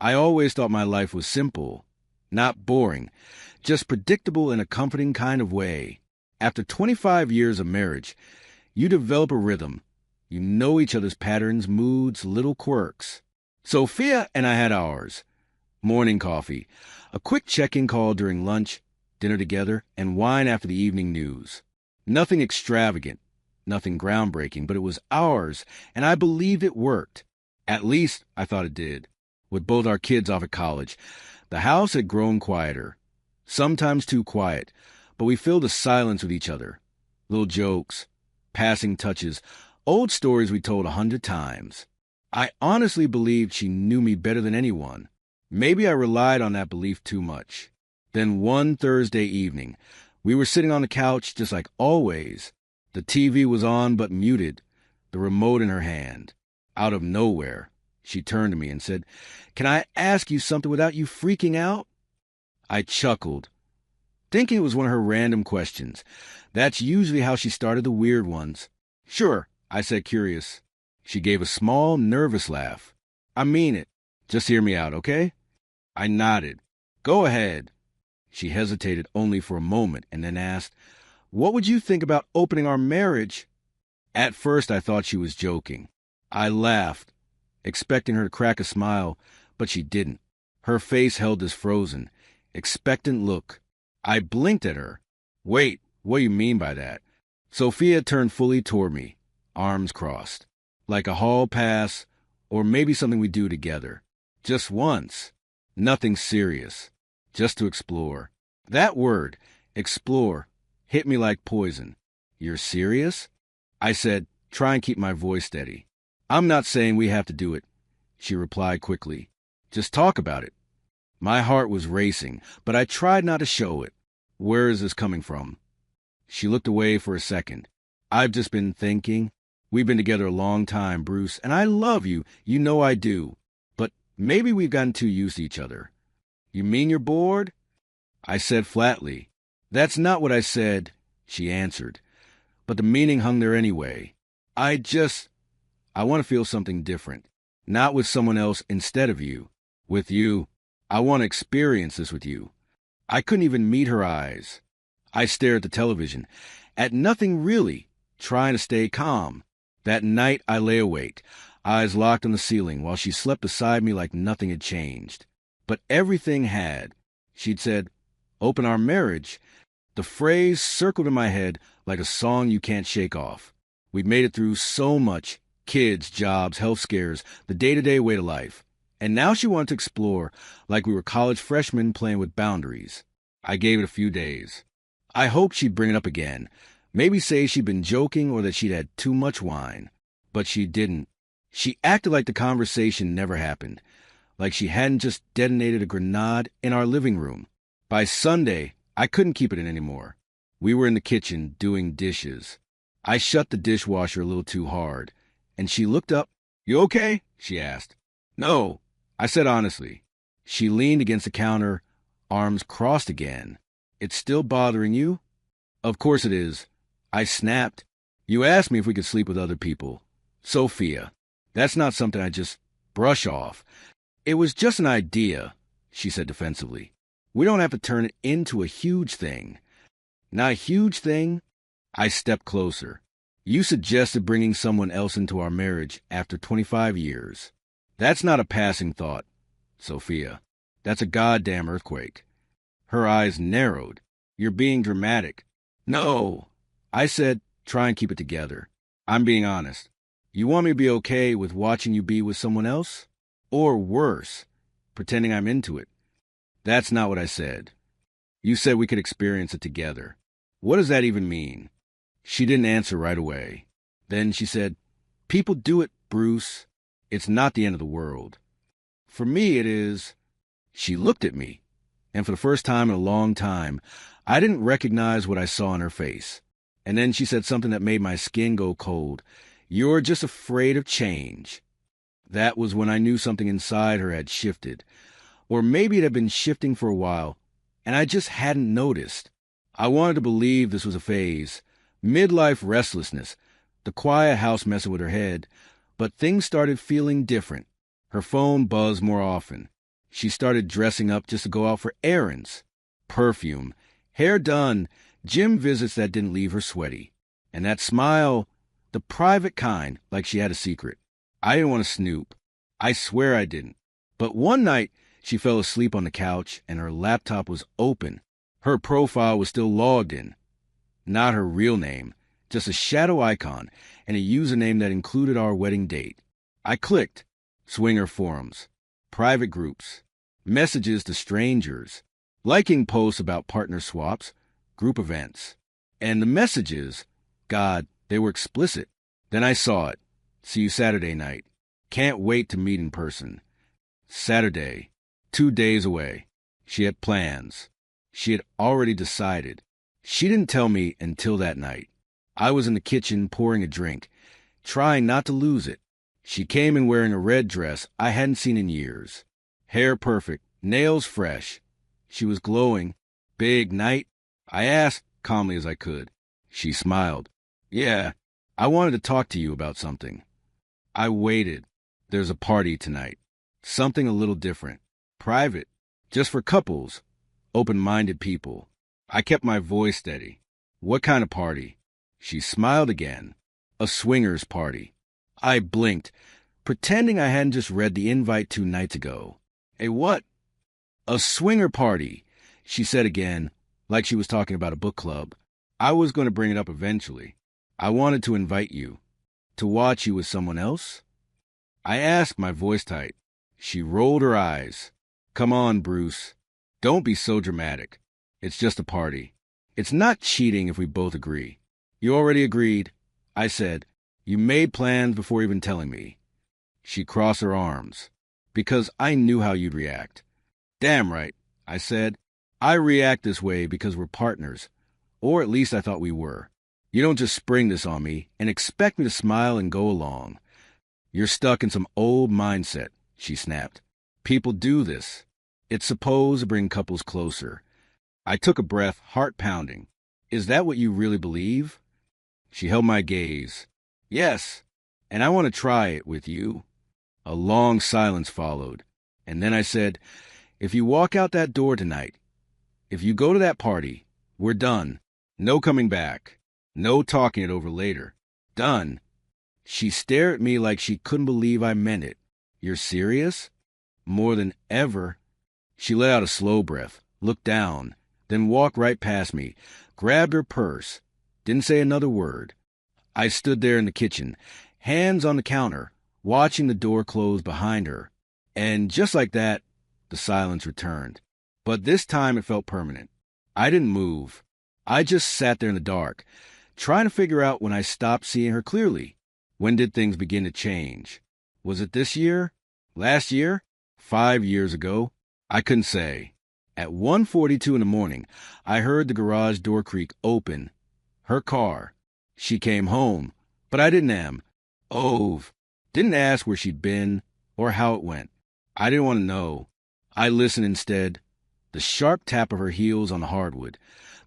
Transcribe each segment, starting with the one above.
I always thought my life was simple, not boring, just predictable in a comforting kind of way. After 25 years of marriage, you develop a rhythm. You know each other's patterns, moods, little quirks. Sophia and I had ours. Morning coffee, a quick check-in call during lunch, dinner together, and wine after the evening news. Nothing extravagant, nothing groundbreaking, but it was ours, and I believed it worked. At least, I thought it did. With both our kids off at college, the house had grown quieter. Sometimes too quiet, but we filled the silence with each other. Little jokes, passing touches, old stories we told 100 times. I honestly believed she knew me better than anyone. Maybe I relied on that belief too much. Then one Thursday evening, we were sitting on the couch just like always. The TV was on but muted, the remote in her hand. Out of nowhere, she turned to me and said, "Can I ask you something without you freaking out?" I chuckled, thinking it was one of her random questions. That's usually how she started the weird ones. "Sure," I said, curious. She gave a small, nervous laugh. "I mean it. Just hear me out, okay?" I nodded. "Go ahead." She hesitated only for a moment and then asked, "What would you think about opening our marriage?" At first I thought she was joking. I laughed, expecting her to crack a smile, but she didn't. Her face held this frozen, expectant look. I blinked at her. "Wait, what do you mean by that?" Sophia turned fully toward me, arms crossed. Like a hall pass, or maybe something we do together. Just once. Nothing serious. Just to explore. That word, explore, hit me like poison. "You're serious?" I said, trying and keep my voice steady. "I'm not saying we have to do it," she replied quickly. "Just talk about it." My heart was racing, but I tried not to show it. "Where is this coming from?" She looked away for a second. "I've just been thinking. We've been together a long time, Bruce, and I love you. You know I do. But maybe we've gotten too used to each other." "You mean you're bored?" I said flatly. "That's not what I said," she answered. But the meaning hung there anyway. I want to feel something different. Not with someone else instead of you. With you. I want to experience this with you. I couldn't even meet her eyes. I stared at the television, at nothing really, trying to stay calm. That night I lay awake, eyes locked on the ceiling, while she slept beside me like nothing had changed. But everything had. She'd said, "Open our marriage." The phrase circled in my head like a song you can't shake off. We'd made it through so much. Kids, jobs, health scares, the day-to-day way of life. And now she wanted to explore, like we were college freshmen playing with boundaries. I gave it a few days. I hoped she'd bring it up again. Maybe say she'd been joking or that she'd had too much wine. But she didn't. She acted like the conversation never happened. Like she hadn't just detonated a grenade in our living room. By Sunday, I couldn't keep it in anymore. We were in the kitchen doing dishes. I shut the dishwasher a little too hard, and she looked up. "You okay?" she asked. "No," I said honestly. She leaned against the counter, arms crossed again. "It's still bothering you?" "Of course it is." I snapped. "You asked me if we could sleep with other people. Sophia, that's not something I just brush off. It was just an idea," she said defensively. "We don't have to turn it into a huge thing." "Not a huge thing?" I stepped closer. "You suggested bringing someone else into our marriage after 25 years. That's not a passing thought, Sophia. That's a goddamn earthquake." Her eyes narrowed. "You're being dramatic." "No," I said, try and keep it together. "I'm being honest. You want me to be okay with watching you be with someone else? Or worse, pretending I'm into it?" "That's not what I said. You said we could experience it together. What does that even mean?" She didn't answer right away. Then she said, "People do it, Bruce. It's not the end of the world. For me, it is." She looked at me, and for the first time in a long time, I didn't recognize what I saw in her face. And then she said something that made my skin go cold. "You're just afraid of change." That was when I knew something inside her had shifted. Or maybe it had been shifting for a while, and I just hadn't noticed. I wanted to believe this was a phase. Midlife restlessness. The quiet house messing with her head. But things started feeling different. Her phone buzzed more often. She started dressing up just to go out for errands. Perfume, hair done, gym visits that didn't leave her sweaty. And that smile, the private kind, like she had a secret. I didn't want to snoop. I swear I didn't. But one night, she fell asleep on the couch and her laptop was open. Her profile was still logged in. Not her real name, just a shadow icon and a username that included our wedding date. I clicked. Swinger forums, private groups, messages to strangers, liking posts about partner swaps, group events. And the messages, God, they were explicit. Then I saw it. See you Saturday night. Can't wait to meet in person. Saturday, 2 days away. She had plans. She had already decided. She didn't tell me until that night. I was in the kitchen pouring a drink, trying not to lose it. She came in wearing a red dress I hadn't seen in years. Hair perfect, nails fresh. She was glowing. Big night? I asked, calmly as I could. She smiled. Yeah, I wanted to talk to you about something. I waited. There's a party tonight. Something a little different. Private. Just for couples. Open-minded people. I kept my voice steady. What kind of party? She smiled again. A swingers party. I blinked, pretending I hadn't just read the invite 2 nights ago. A what? A swinger party, she said again, like she was talking about a book club. I was going to bring it up eventually. I wanted to invite you. To watch you with someone else? I asked, my voice tight. She rolled her eyes. Come on, Bruce. Don't be so dramatic. It's just a party. It's not cheating if we both agree. You already agreed, I said. You made plans before even telling me. She crossed her arms. Because I knew how you'd react. Damn right, I said. I react this way because we're partners. Or at least I thought we were. You don't just spring this on me and expect me to smile and go along. You're stuck in some old mindset, she snapped. People do this. It's supposed to bring couples closer. I took a breath, heart pounding. Is that what you really believe? She held my gaze. Yes, and I want to try it with you. A long silence followed, and then I said, if you walk out that door tonight, if you go to that party, we're done. No coming back. No talking it over later. Done. She stared at me like she couldn't believe I meant it. You're serious? More than ever. She let out a slow breath, looked down, then walked right past me, grabbed her purse, didn't say another word. I stood there in the kitchen, hands on the counter, watching the door close behind her. And just like that, the silence returned. But this time it felt permanent. I didn't move. I just sat there in the dark, trying to figure out when I stopped seeing her clearly. When did things begin to change? Was it this year? Last year? 5 years ago? I couldn't say. At 1:42 in the morning, I heard the garage door creak open. Her car. She came home, but I didn't didn't ask where she'd been or how it went. I didn't want to know. I listened instead. The sharp tap of her heels on the hardwood,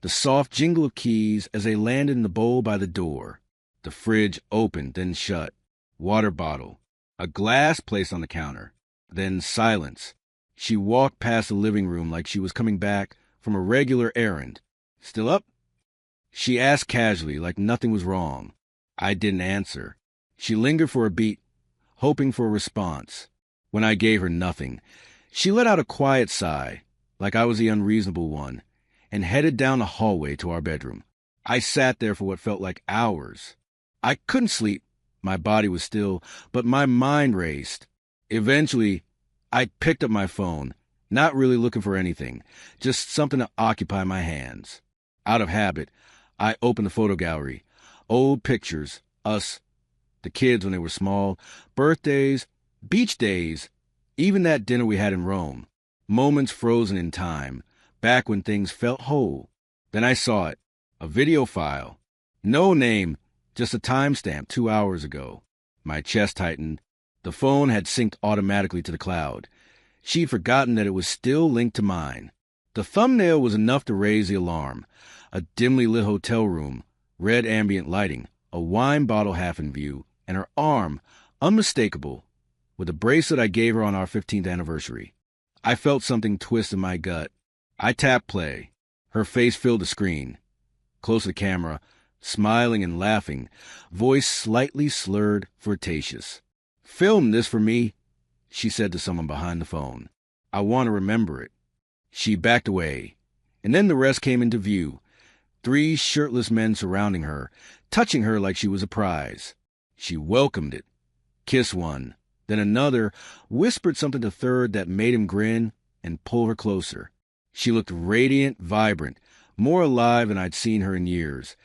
the soft jingle of keys as they landed in the bowl by the door. The fridge opened, then shut. Water bottle. A glass placed on the counter. Then silence. She walked past the living room like she was coming back from a regular errand. Still up? She asked casually, like nothing was wrong. I didn't answer. She lingered for a beat, hoping for a response. When I gave her nothing, she let out a quiet sigh, like I was the unreasonable one, and headed down the hallway to our bedroom. I sat there for what felt like hours. I couldn't sleep. My body was still, but my mind raced. Eventually, I picked up my phone, not really looking for anything, just something to occupy my hands. Out of habit, I opened the photo gallery. Old pictures, us, the kids when they were small, birthdays, beach days, even that dinner we had in Rome. Moments frozen in time, back when things felt whole. Then I saw it, a video file. No name, just a timestamp 2 hours ago. My chest tightened. The phone had synced automatically to the cloud. She'd forgotten that it was still linked to mine. The thumbnail was enough to raise the alarm. A dimly lit hotel room, red ambient lighting, a wine bottle half in view, and her arm, unmistakable, with a bracelet I gave her on our 15th anniversary. I felt something twist in my gut. I tapped play. Her face filled the screen. Close to the camera, smiling and laughing, voice slightly slurred, flirtatious. "Film this for me," she said to someone behind the phone. "I want to remember it." She backed away, and then the rest came into view. 3 shirtless men surrounding her, touching her like she was a prize. She welcomed it, kissed one, then another, whispered something to third that made him grin and pull her closer. She looked radiant, vibrant, more alive than I'd seen her in years,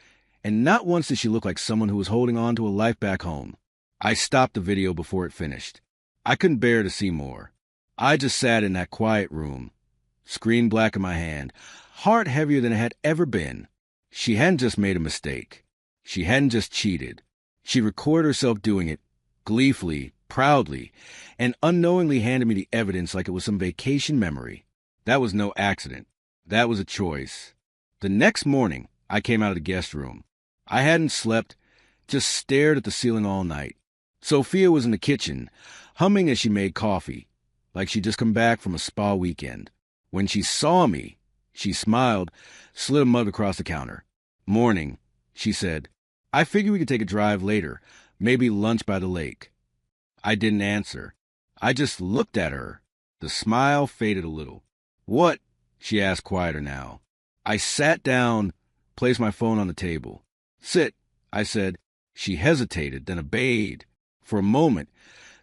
and not once did she look like someone who was holding on to a life back home. I stopped the video before it finished. I couldn't bear to see more. I just sat in that quiet room, screen black in my hand, heart heavier than it had ever been. She hadn't just made a mistake. She hadn't just cheated. She recorded herself doing it, gleefully, proudly, and unknowingly handed me the evidence like it was some vacation memory. That was no accident. That was a choice. The next morning, I came out of the guest room. I hadn't slept, just stared at the ceiling all night. Sophia was in the kitchen, humming as she made coffee, like she'd just come back from a spa weekend. When she saw me, she smiled, slid a mug across the counter. "Morning," she said. "I figured we could take a drive later, maybe lunch by the lake." I didn't answer. I just looked at her. The smile faded a little. "What?" she asked, quieter now. I sat down, placed my phone on the table. "Sit," I said. She hesitated, then obeyed. For a moment,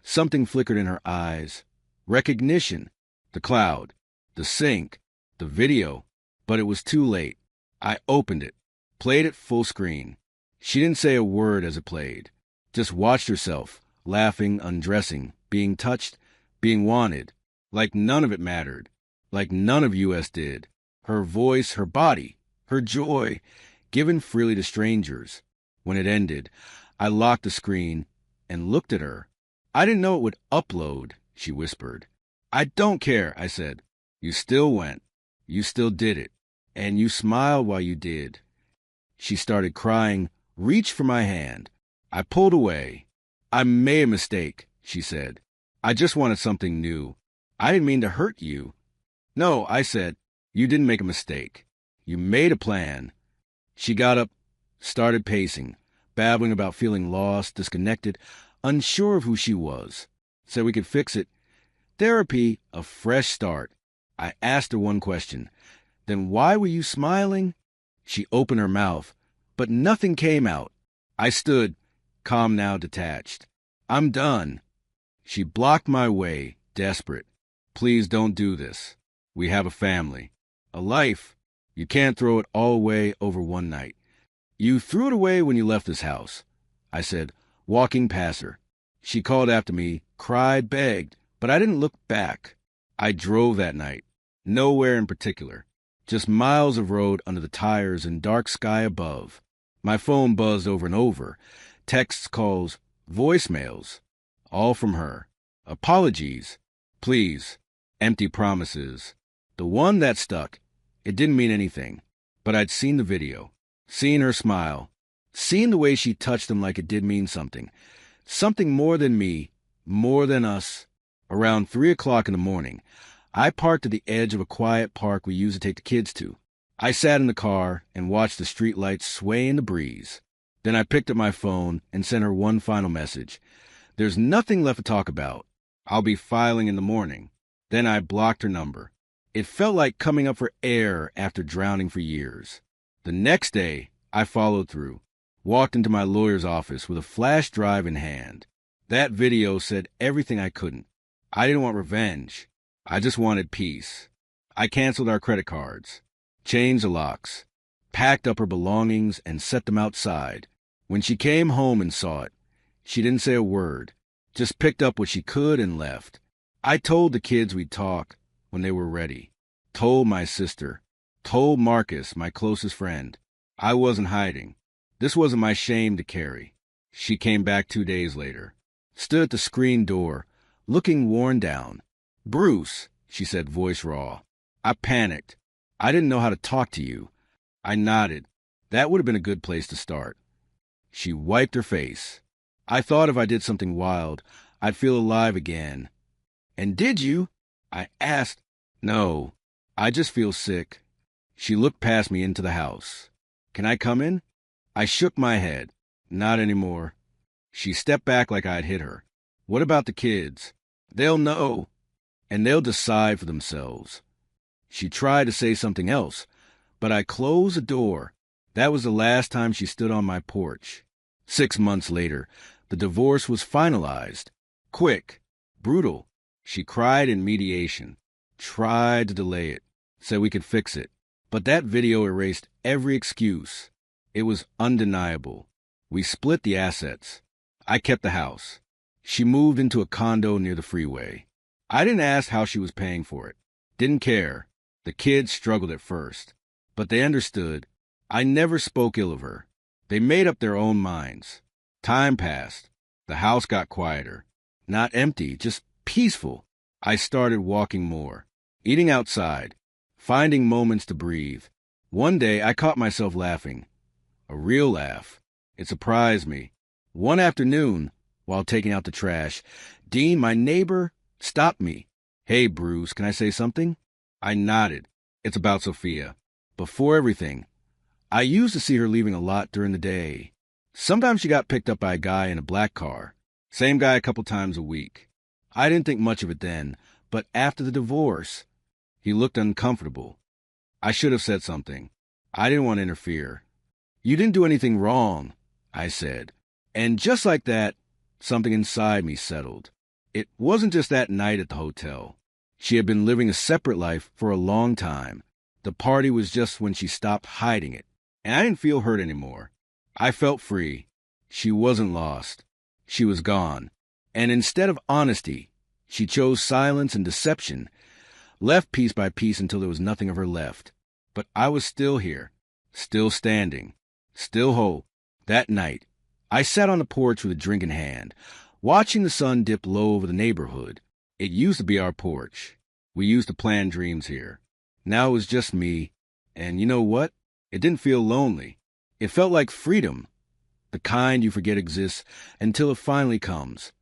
something flickered in her eyes. Recognition. The cloud. The sync. The video. But it was too late. I opened it. Played it full screen. She didn't say a word as it played. Just watched herself, laughing, undressing, being touched, being wanted. Like none of it mattered. Like none of US did. Her voice, her body, her joy, given freely to strangers. When it ended, I locked the screen and looked at her. "I didn't know it would upload," she whispered. "I don't care," I said. "You still went. You still did it. And you smiled while you did." She started crying, reached for my hand. I pulled away. "I made a mistake," she said. "I just wanted something new. I didn't mean to hurt you." "No," I said. "You didn't make a mistake. You made a plan." She got up, started pacing, babbling about feeling lost, disconnected, unsure of who she was. Said we could fix it. Therapy, a fresh start. I asked her one question. "Then why were you smiling?" She opened her mouth, but nothing came out. I stood, calm now, detached. "I'm done." She blocked my way, desperate. "Please don't do this. We have a family. A life. You can't throw it all away over one night." "You threw it away when you left this house," I said, walking past her. She called after me, cried, begged, but I didn't look back. I drove that night. Nowhere in particular. Just miles of road under the tires and dark sky above. My phone buzzed over and over. Texts, calls, voicemails. All from her. Apologies. Please. Empty promises. The one that stuck. It didn't mean anything. But I'd seen the video. Seen her smile. Seen the way she touched him like it did mean something. Something more than me. More than us. Around 3 o'clock in the morning, I parked at the edge of a quiet park we used to take the kids to. I sat in the car and watched the street lights sway in the breeze. Then I picked up my phone and sent her one final message. "There's nothing left to talk about. I'll be filing in the morning." Then I blocked her number. It felt like coming up for air after drowning for years. The next day, I followed through. Walked into my lawyer's office with a flash drive in hand. That video said everything I couldn't. I didn't want revenge. I just wanted peace. I canceled our credit cards, changed the locks, packed up her belongings, and set them outside. When she came home and saw it, she didn't say a word, just picked up what she could and left. I told the kids we'd talk when they were ready. Told my sister. Told Marcus, my closest friend. I wasn't hiding. This wasn't my shame to carry. She came back 2 days later. Stood at the screen door, looking worn down. "Bruce," she said, voice raw. I panicked. "I didn't know how to talk to you." I nodded. That would have been a good place to start. She wiped her face. "I thought if I did something wild, I'd feel alive again." "And did you?" I asked, No, I just feel sick. She looked past me into the house. Can I come in? I shook my head. Not anymore. She stepped back like I'd hit her. What about the kids? They'll know, and they'll decide for themselves. She tried to say something else, but I closed the door. That was the last time she stood on my porch. 6 months later, the divorce was finalized. Quick, brutal. She cried in mediation, tried to delay it, said we could fix it. But that video erased every excuse. It was undeniable. We split the assets. I kept the house. She moved into a condo near the freeway. I didn't ask how she was paying for it. Didn't care. The kids struggled at first, but they understood. I never spoke ill of her. They made up their own minds. Time passed. The house got quieter. Not empty, just peaceful. I started walking more, eating outside, finding moments to breathe. One day I caught myself laughing. A real laugh. It surprised me. One afternoon, while taking out the trash, Dean, my neighbor, stopped me. Hey, Bruce, can I say something? I nodded. It's about Sophia. Before everything, I used to see her leaving a lot during the day. Sometimes she got picked up by a guy in a black car. Same guy a couple times a week. I didn't think much of it then, but after the divorce, he looked uncomfortable. I should have said something. I didn't want to interfere. You didn't do anything wrong, I said. And just like that, something inside me settled. It wasn't just that night at the hotel. She had been living a separate life for a long time. The party was just when she stopped hiding it. And I didn't feel hurt anymore. I felt free. She wasn't lost. She was gone. And instead of honesty, she chose silence and deception, left piece by piece until there was nothing of her left. But I was still here, still standing, still whole. That night, I sat on the porch with a drink in hand, watching the sun dip low over the neighborhood. It used to be our porch. We used to plan dreams here. Now it was just me. And you know what? It didn't feel lonely. It felt like freedom, the kind you forget exists until it finally comes.